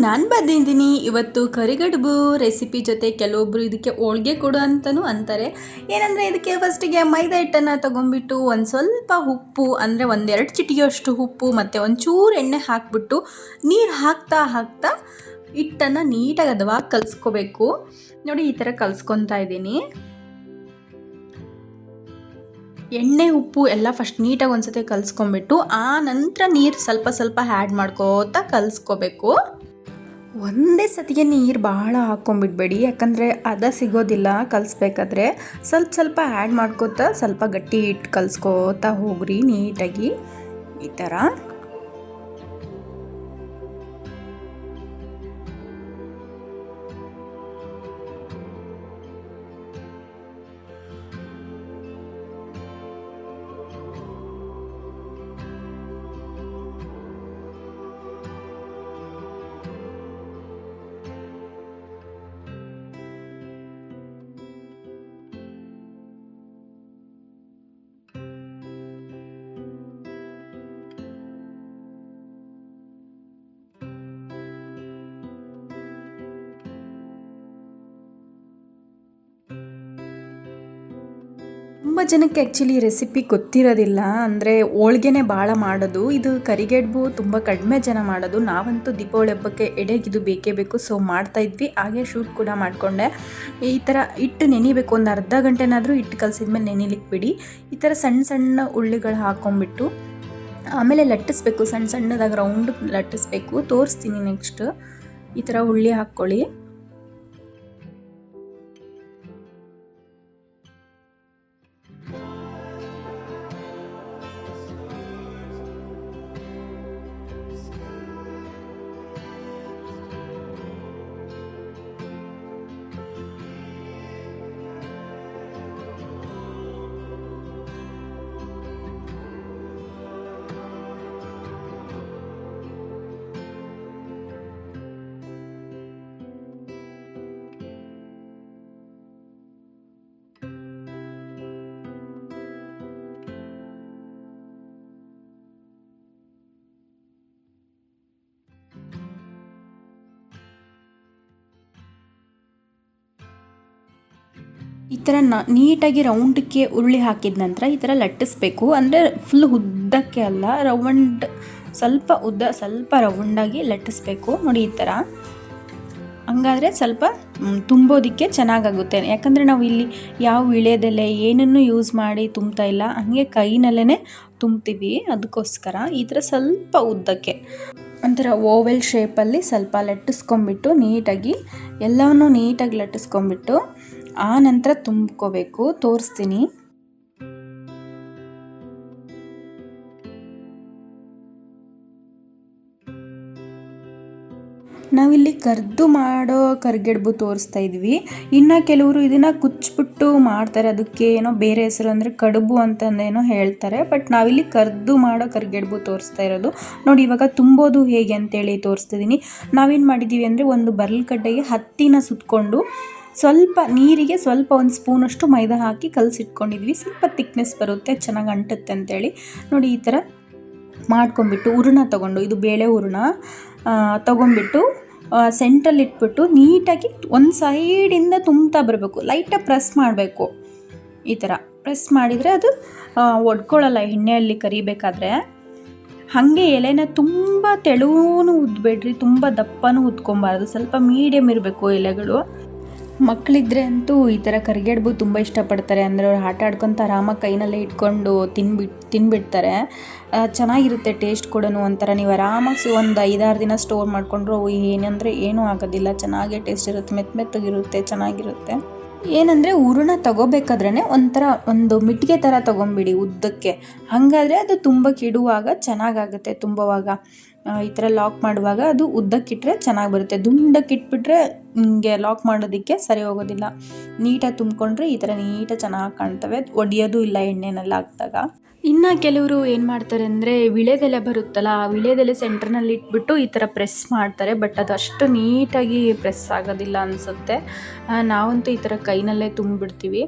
ನಾನು ಬಂದಿದ್ದೀನಿ ಇವತ್ತು ಕರಿಗಡುಬು ರೆಸಿಪಿ ಜೊತೆ. ಕೆಲವೊಬ್ಬರು ಇದಕ್ಕೆ ಹೋಳಿಗೆ ಕೊಡು ಅಂತಲೂ ಅಂತಾರೆ. ಏನಂದರೆ ಇದಕ್ಕೆ ಫಸ್ಟಿಗೆ ಮೈದಾ ಹಿಟ್ಟನ್ನು ತೊಗೊಂಡ್ಬಿಟ್ಟು ಒಂದು ಸ್ವಲ್ಪ ಉಪ್ಪು ಅಂದರೆ ಒಂದೆರಡು ಚಿಟಿಕೆಯಷ್ಟು ಉಪ್ಪು ಮತ್ತು ಒಂಚೂರು ಎಣ್ಣೆ ಹಾಕಿಬಿಟ್ಟು ನೀರು ಹಾಕ್ತಾ ಹಾಕ್ತಾ ಹಿಟ್ಟನ್ನು ನೀಟಾಗಿ ಹದವಾಗಿ ಕಲಿಸ್ಕೋಬೇಕು. ನೋಡಿ ಈ ಥರ ಕಲಿಸ್ಕೊತಾ ಇದ್ದೀನಿ. ಎಣ್ಣೆ ಉಪ್ಪು ಎಲ್ಲ ಫಸ್ಟ್ ನೀಟಾಗಿ ಒಂದ್ಸತಿ ಕಲಿಸ್ಕೊಂಬಿಟ್ಟು ಆ ನಂತರ ನೀರು ಸ್ವಲ್ಪ ಸ್ವಲ್ಪ ಆ್ಯಡ್ ಮಾಡ್ಕೋತಾ ಕಲಿಸ್ಕೋಬೇಕು. ಒಂದೇ ಸತಿಗೆ ನೀರು ಭಾಳ ಹಾಕ್ಕೊಂಬಿಡ್ಬೇಡಿ, ಯಾಕಂದರೆ ಅದ ಸಿಗೋದಿಲ್ಲ. ಕಲಿಸ್ಬೇಕಾದ್ರೆ ಸ್ವಲ್ಪ ಸ್ವಲ್ಪ ಆ್ಯಡ್ ಮಾಡ್ಕೋತಾ ಸ್ವಲ್ಪ ಗಟ್ಟಿ ಹಿಟ್ಟು ಕಲಿಸ್ಕೋತಾ ಹೋಗ್ರಿ ನೀಟಾಗಿ ಈ ಥರ. ತುಂಬ ಜನಕ್ಕೆ ಆ್ಯಕ್ಚುಲಿ ರೆಸಿಪಿ ಗೊತ್ತಿರೋದಿಲ್ಲ, ಅಂದರೆ ಹೋಳ್ಗೆನೇ ಭಾಳ ಮಾಡೋದು. ಇದು ಕರಿಗಡುಬು ತುಂಬ ಕಡಿಮೆ ಜನ ಮಾಡೋದು. ನಾವಂತೂ ದೀಪಾವಳಿ ಹಬ್ಬಕ್ಕೆ ಎಡೆಗಿದು ಬೇಕೇ ಬೇಕು, ಸೊ ಮಾಡ್ತಾಯಿದ್ವಿ. ಹಾಗೆ ಶೂಟ್ ಕೂಡ ಮಾಡಿಕೊಂಡೆ. ಈ ಥರ ಹಿಟ್ಟು ನೆನಿಬೇಕು, ಒಂದು ಅರ್ಧ ಗಂಟೆನಾದರೂ ಹಿಟ್ಟು ಕಲಸಿದ್ಮೇಲೆ ನೆನಿಲಿಕ್ಕೆ ಬಿಡಿ. ಈ ಥರ ಸಣ್ಣ ಸಣ್ಣ ಉಳ್ಳಿಗಳು ಹಾಕ್ಕೊಂಬಿಟ್ಟು ಆಮೇಲೆ ಲಟ್ಟಿಸ್ಬೇಕು, ಸಣ್ಣ ಸಣ್ಣದಾಗಿ ರೌಂಡ್ ಲಟ್ಟಿಸ್ಬೇಕು. ತೋರಿಸ್ತೀನಿ ನೆಕ್ಸ್ಟ್. ಈ ಥರ ಉಳ್ಳಿ ಹಾಕ್ಕೊಳ್ಳಿ. ಈ ಥರ ನೀಟಾಗಿ ರೌಂಡಕ್ಕೆ ಉರುಳಿ ಹಾಕಿದ ನಂತರ ಈ ಥರ ಲಟ್ಟಿಸ್ಬೇಕು. ಅಂದರೆ ಫುಲ್ ಉದ್ದಕ್ಕೆ ಅಲ್ಲ, ರೌಂಡ್ ಸ್ವಲ್ಪ ಉದ್ದ ಸ್ವಲ್ಪ ರೌಂಡಾಗಿ ಲಟ್ಟಿಸ್ಬೇಕು. ನೋಡಿ ಈ ಥರ. ಹಂಗಾದರೆ ಸ್ವಲ್ಪ ತುಂಬೋದಕ್ಕೆ ಚೆನ್ನಾಗಾಗುತ್ತೆ. ಯಾಕಂದರೆ ನಾವು ಇಲ್ಲಿ ಯಾವ ವಿಳೆದೆಲೆ ಏನನ್ನು ಯೂಸ್ ಮಾಡಿ ತುಂಬ್ತಾ ಇಲ್ಲ, ಹಾಗೆ ಕೈನಲ್ಲೇ ತುಂಬ್ತೀವಿ. ಅದಕ್ಕೋಸ್ಕರ ಈ ಥರ ಸ್ವಲ್ಪ ಉದ್ದಕ್ಕೆ ಒಂಥರ ಓವೆಲ್ ಶೇಪಲ್ಲಿ ಸ್ವಲ್ಪ ಲಟ್ಟಿಸ್ಕೊಂಬಿಟ್ಟು ನೀಟಾಗಿ ಎಲ್ಲವನ್ನೂ ನೀಟಾಗಿ ಲಟ್ಟಿಸ್ಕೊಂಬಿಟ್ಟು ಆ ನಂತರ ತುಂಬ್ಕೋಬೇಕು. ತೋರಿಸ್ತೀನಿ. ನಾವಿಲ್ಲಿ ಕರ್ದು ಮಾಡೋ ಕರಿಗಡುಬು ತೋರಿಸ್ತಾ ಇದ್ವಿ. ಇನ್ನು ಕೆಲವರು ಇದನ್ನು ಕುಚ್ಚಿಬಿಟ್ಟು ಮಾಡ್ತಾರೆ, ಅದಕ್ಕೆ ಏನೋ ಬೇರೆ ಹೆಸರು ಅಂದರೆ ಕಡುಬು ಅಂತಂದೇನೋ ಹೇಳ್ತಾರೆ. ಬಟ್ ನಾವಿಲ್ಲಿ ಕರ್ದು ಮಾಡೋ ಕರಿಗಡುಬು ತೋರಿಸ್ತಾ ಇರೋದು. ನೋಡಿ ಇವಾಗ ತುಂಬೋದು ಹೇಗೆ ಅಂತೇಳಿ ತೋರಿಸ್ತಿದ್ದೀನಿ. ನಾವೇನು ಮಾಡಿದ್ದೀವಿ ಅಂದರೆ ಒಂದು ಬರಲ್ಗಡ್ಡೆಗೆ ಹತ್ತಿನ ಸುತ್ತಕೊಂಡು ಸ್ವಲ್ಪ ನೀರಿಗೆ ಸ್ವಲ್ಪ ಒಂದು ಸ್ಪೂನಷ್ಟು ಮೈದಾ ಹಾಕಿ ಕಲಸಿಟ್ಕೊಂಡಿದ್ವಿ. ಸ್ವಲ್ಪ ತಿಕ್ನೆಸ್ ಬರುತ್ತೆ, ಚೆನ್ನಾಗಿ ಅಂಟುತ್ತೆ ಅಂತೇಳಿ. ನೋಡಿ ಈ ಥರ ಮಾಡ್ಕೊಂಬಿಟ್ಟು ಹೂರಣ ತೊಗೊಂಡು, ಇದು ಬೇಳೆ ಹೂರಣ ತೊಗೊಂಬಿಟ್ಟು ಸೆಂಟ್ರಲ್ಲಿ ಇಟ್ಬಿಟ್ಟು ನೀಟಾಗಿ ಒಂದು ಸೈಡಿಂದ ತುಂಬ್ತಾ ಬರಬೇಕು. ಲೈಟಾಗಿ ಪ್ರೆಸ್ ಮಾಡಬೇಕು. ಈ ಥರ ಪ್ರೆಸ್ ಮಾಡಿದರೆ ಅದು ಒಡ್ಕೊಳ್ಳಲ್ಲ ಎಣ್ಣೆಯಲ್ಲಿ ಕರಿಬೇಕಾದ್ರೆ. ಹಾಗೆ ಎಲೆನ ತುಂಬ ತೆಳುವೂ ಉದ್ಬೇಡ್ರಿ, ತುಂಬ ದಪ್ಪನೂ ಉದ್ಕೊಬಾರ್ದು, ಸ್ವಲ್ಪ ಮೀಡಿಯಮ್ ಇರಬೇಕು ಎಲೆಗಳು. ಮಕ್ಕಳಿದ್ರೆ ಅಂತೂ ಈ ಥರ ಕರಿಗಡುಬು ತುಂಬ ಇಷ್ಟಪಡ್ತಾರೆ. ಅಂದರೆ ಅವ್ರು ಆಟ ಆಡ್ಕೊತ ಆರಾಮಾಗಿ ಕೈನಲ್ಲೇ ಇಟ್ಕೊಂಡು ತಿನ್ಬಿಡ್ತಾರೆ. ಚೆನ್ನಾಗಿರುತ್ತೆ ಟೇಸ್ಟ್ ಕೂಡ. ಒಂಥರ ನೀವು ಆರಾಮಾಗಿ ಒಂದು 5-6 ದಿನ ಸ್ಟೋರ್ ಮಾಡಿಕೊಂಡ್ರು ಏನಂದರೆ ಏನೂ ಆಗೋದಿಲ್ಲ, ಚೆನ್ನಾಗೇ ಟೇಸ್ಟ್ ಇರುತ್ತೆ, ಮೆತ್ತಗಿರುತ್ತೆ, ಚೆನ್ನಾಗಿರುತ್ತೆ. ಏನಂದರೆ ಹೂರಣ ತೊಗೋಬೇಕಾದ್ರೇ ಒಂಥರ ಒಂದು ಮಿಟ್ಟಿಗೆ ಥರ ತೊಗೊಂಬಿಡಿ ಉದ್ದಕ್ಕೆ. ಹಾಗಾದರೆ ಅದು ತುಂಬಕ್ಕೆ ಇಡುವಾಗ ಚೆನ್ನಾಗಾಗುತ್ತೆ. ತುಂಬುವಾಗ ಈ ಥರ ಲಾಕ್ ಮಾಡುವಾಗ ಅದು ಉದ್ದಕ್ಕಿಟ್ರೆ ಚೆನ್ನಾಗಿ ಬರುತ್ತೆ. ದುಂಡಕ್ಕೆ ಇಟ್ಬಿಟ್ರೆ ಹಿಂಗೆ ಲಾಕ್ ಮಾಡೋದಕ್ಕೆ ಸರಿ ಹೋಗೋದಿಲ್ಲ. ನೀಟಾಗಿ ತುಂಬಿಕೊಂಡ್ರೆ ಈ ಥರ ನೀಟಾಗಿ ಚೆನ್ನಾಗಿ ಕಾಣ್ತವೆ, ಒಡೆಯೋದು ಇಲ್ಲ ಎಣ್ಣೆನೆಲ್ಲ ಹಾಕಿದಾಗ. ಇನ್ನು ಕೆಲವರು ಏನು ಮಾಡ್ತಾರೆ ಅಂದರೆ ವಿಳೆದೆಲೆ ಬರುತ್ತಲ್ಲ, ಆ ವಿಳೆದೆಲೆ ಸೆಂಟ್ರ್ನಲ್ಲಿ ಇಟ್ಬಿಟ್ಟು ಈ ಥರ ಪ್ರೆಸ್ ಮಾಡ್ತಾರೆ. ಬಟ್ ಅದು ಅಷ್ಟು ನೀಟಾಗಿ ಪ್ರೆಸ್ ಆಗೋದಿಲ್ಲ ಅನಿಸುತ್ತೆ. ನಾವಂತೂ ಈ ಥರ ಕೈನಲ್ಲೇ ತುಂಬಿಬಿಡ್ತೀವಿ.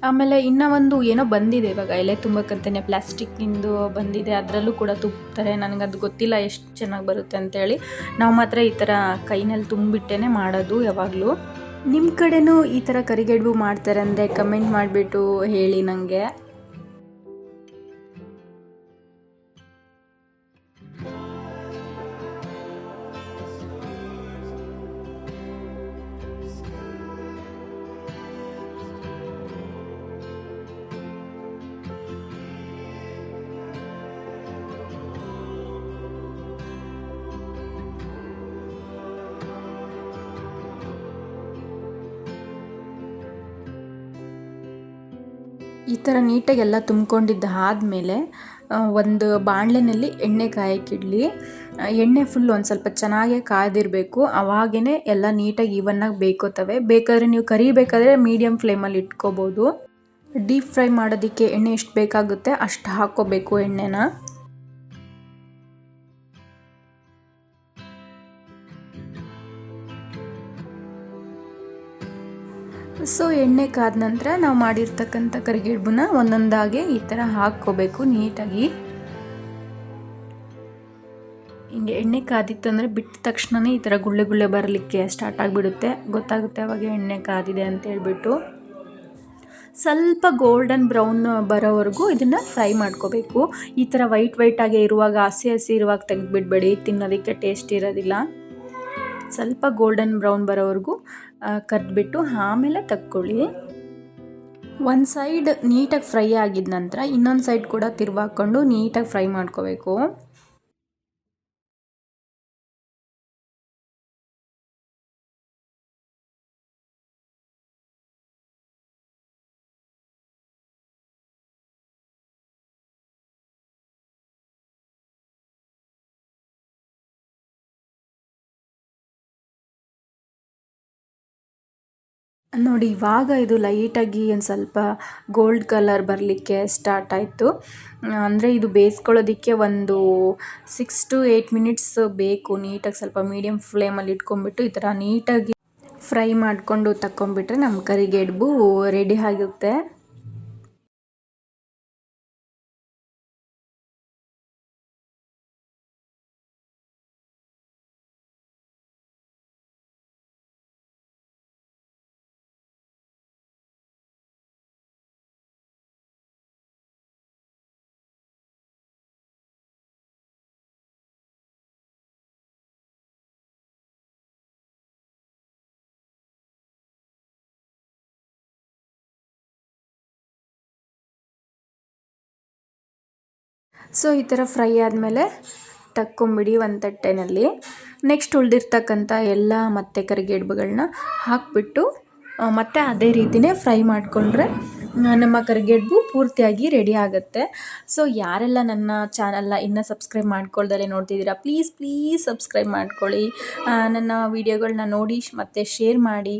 ಆಮೇಲೆ ಇನ್ನೂ ಒಂದು ಏನೋ ಬಂದಿದೆ ಇವಾಗ ಎಲೆ ತುಂಬಕ್ಕಂತಲೇ ಪ್ಲಾಸ್ಟಿಕ್ನಿಂದು ಬಂದಿದೆ, ಅದರಲ್ಲೂ ಕೂಡ ತುಂಬ್ತಾರೆ. ನನಗದು ಗೊತ್ತಿಲ್ಲ ಎಷ್ಟು ಚೆನ್ನಾಗಿ ಬರುತ್ತೆ ಅಂತೇಳಿ ನಾವು ಮಾತ್ರ ಈ ಥರ ಕೈನಲ್ಲಿ ತುಂಬಿಟ್ಟೇ ಮಾಡೋದು ಯಾವಾಗಲೂ. ನಿಮ್ಮ ಕಡೆನೂ ಈ ಥರ ಕರಿಗಡುಬು ಮಾಡ್ತಾರೆ ಅಂದರೆ ಕಮೆಂಟ್ ಮಾಡಿಬಿಟ್ಟು ಹೇಳಿ ನನಗೆ. ಈ ಥರ ನೀಟಾಗಿ ಎಲ್ಲ ತುಂಬ್ಕೊಂಡಿದ್ದಾದಮೇಲೆ ಒಂದು ಬಾಣಲೆನಲ್ಲಿ ಎಣ್ಣೆ ಕಾಯಕ್ಕಿಡಲಿ. ಎಣ್ಣೆ ಫುಲ್ ಒಂದು ಸ್ವಲ್ಪ ಚೆನ್ನಾಗೇ ಕಾದಿರಬೇಕು, ಅವಾಗೇ ಎಲ್ಲ ನೀಟಾಗಿ ಈವನ್ನಾಗಿ ಬೇಯ್ಕೋತವೆ. ಬೇಕಾದರೆ ನೀವು ಕರಿಬೇಕಾದ್ರೆ ಮೀಡಿಯಮ್ ಫ್ಲೇಮಲ್ಲಿ ಇಟ್ಕೋಬೋದು. ಡೀಪ್ ಫ್ರೈ ಮಾಡೋದಕ್ಕೆ ಎಣ್ಣೆ ಎಷ್ಟು ಬೇಕಾಗುತ್ತೆ ಅಷ್ಟು ಹಾಕ್ಕೋಬೇಕು ಎಣ್ಣೆನ. ಸೊ ಎಣ್ಣೆ ಕಾದ ನಂತರ ನಾವು ಮಾಡಿರ್ತಕ್ಕಂಥ ಕರಿಗಡುಬನ್ನ ಒಂದೊಂದಾಗಿ ಈ ಥರ ಹಾಕ್ಕೋಬೇಕು ನೀಟಾಗಿ. ಹಿಂಗೆ ಎಣ್ಣೆ ಕಾದಿತ್ತು ಅಂದರೆ ಬಿಟ್ಟ ತಕ್ಷಣವೇ ಈ ಥರ ಗುಳ್ಳೆ ಗುಳ್ಳೆ ಬರಲಿಕ್ಕೆ ಸ್ಟಾರ್ಟ್ ಆಗಿಬಿಡುತ್ತೆ, ಗೊತ್ತಾಗುತ್ತೆ ಅವಾಗ ಎಣ್ಣೆ ಕಾದಿದೆ ಅಂತ ಹೇಳ್ಬಿಟ್ಟು. ಸ್ವಲ್ಪ ಗೋಲ್ಡನ್ ಬ್ರೌನ್ ಬರೋವರೆಗೂ ಇದನ್ನು ಫ್ರೈ ಮಾಡ್ಕೋಬೇಕು. ಈ ಥರ ವೈಟ್ ಆಗಿ ಇರುವಾಗ ಹಸಿ ಇರುವಾಗ ತೆಗೆದುಬಿಡಬೇಡಿ, ತಿನ್ನೋದಕ್ಕೆ ಟೇಸ್ಟ್ ಇರೋದಿಲ್ಲ. ಸ್ವಲ್ಪ ಗೋಲ್ಡನ್ ಬ್ರೌನ್ ಬರೋವರೆಗೂ ಕರಿದ್ಬಿಟ್ಟು ಆಮೇಲೆ ತಕ್ಕೊಳ್ಳಿ. ಒಂದು ಸೈಡ್ ನೀಟಾಗಿ ಫ್ರೈ ಆಗಿದ ನಂತರ ಇನ್ನೊಂದು ಸೈಡ್ ಕೂಡ ತಿರುವಾಕೊಂಡು ನೀಟಾಗಿ ಫ್ರೈ ಮಾಡ್ಕೋಬೇಕು. ನೋಡಿ ಇವಾಗ ಇದು ಲೈಟಾಗಿ ಒಂದು ಸ್ವಲ್ಪ ಗೋಲ್ಡ್ ಕಲರ್ ಬರಲಿಕ್ಕೆ ಸ್ಟಾರ್ಟ್ ಆಯಿತು. ಅಂದರೆ ಇದು ಬೇಯಿಸ್ಕೊಳ್ಳೋದಕ್ಕೆ ಒಂದು 6 to 8 ಮಿನಿಟ್ಸ್ ಬೇಕು. ನೀಟಾಗಿ ಸ್ವಲ್ಪ ಮೀಡಿಯಮ್ ಫ್ಲೇಮಲ್ಲಿ ಇಟ್ಕೊಂಡ್ಬಿಟ್ಟು ಈ ಥರ ನೀಟಾಗಿ ಫ್ರೈ ಮಾಡಿಕೊಂಡು ತಕ್ಕೊಂಬಿಟ್ರೆ ನಮ್ಮ ಕರಿಗಡುಬು ರೆಡಿ ಆಗುತ್ತೆ. ಸೊ ಈ ಥರ ಫ್ರೈ ಆದಮೇಲೆ ತಕ್ಕೊಂಬಿಡಿ ಒಂದು ತಟ್ಟೆನಲ್ಲಿ. ನೆಕ್ಸ್ಟ್ ಉಳಿದಿರ್ತಕ್ಕಂಥ ಎಲ್ಲ ಮತ್ತೆ ಕರಿಗಡುಬುಗಳನ್ನ ಹಾಕಿಬಿಟ್ಟು ಮತ್ತು ಅದೇ ರೀತಿಯೇ ಫ್ರೈ ಮಾಡಿಕೊಂಡ್ರೆ ನಮ್ಮ ಕರಿಗಡುಬು ಪೂರ್ತಿಯಾಗಿ ರೆಡಿ ಆಗುತ್ತೆ. ಸೊ ಯಾರೆಲ್ಲ ನನ್ನ ಚಾನಲ್ನ ಇನ್ನೂ ಸಬ್ಸ್ಕ್ರೈಬ್ ಮಾಡ್ಕೊಳ್ದಲೇ ನೋಡ್ತಿದ್ದೀರಾ, ಪ್ಲೀಸ್ ಸಬ್ಸ್ಕ್ರೈಬ್ ಮಾಡ್ಕೊಳ್ಳಿ. ನನ್ನ ವೀಡಿಯೋಗಳನ್ನ ನೋಡಿ ಮತ್ತು ಶೇರ್ ಮಾಡಿ,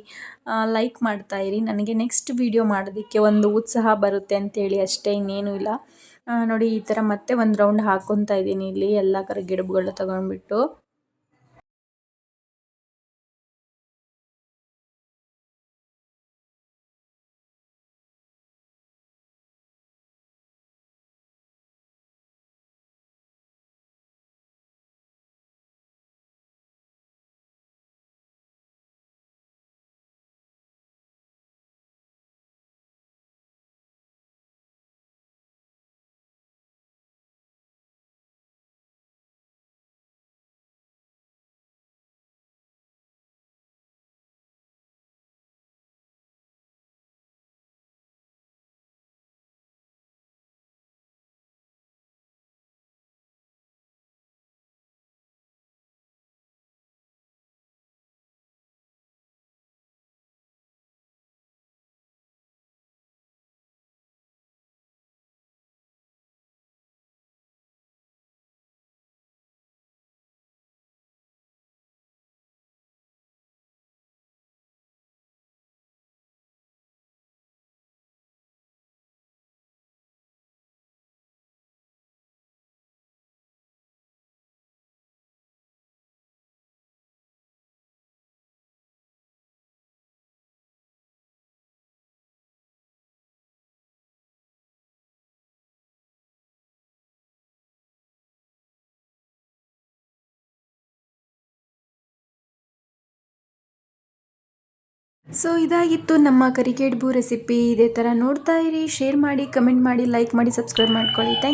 ಲೈಕ್ ಮಾಡ್ತಾಯಿರಿ. ನನಗೆ ನೆಕ್ಸ್ಟ್ ವೀಡಿಯೋ ಮಾಡೋದಕ್ಕೆ ಒಂದು ಉತ್ಸಾಹ ಬರುತ್ತೆ ಅಂತೇಳಿ ಅಷ್ಟೇ, ಇನ್ನೇನೂ ಇಲ್ಲ. ನೋಡಿ ಈ ಥರ ಮತ್ತೆ ಒಂದು ರೌಂಡ್ ಹಾಕ್ಕೊತಾ ಇದ್ದೀನಿ ಇಲ್ಲಿ ಎಲ್ಲ ಕರಿಗಡುಬುಗಳನ್ನ ತೊಗೊಂಡ್ಬಿಟ್ಟು. ಸೊ ಇದಾಗಿತ್ತು ನಮ್ಮ ಕರಿಗಡುಬು ರೆಸಿಪಿ. ಇದೇ ಥರ ನೋಡ್ತಾ ಇರಿ, ಶೇರ್ ಮಾಡಿ, ಕಮೆಂಟ್ ಮಾಡಿ, ಲೈಕ್ ಮಾಡಿ, ಸಬ್ಸ್ಕ್ರೈಬ್ ಮಾಡ್ಕೊಳ್ಳಿ. ಥ್ಯಾಂಕ್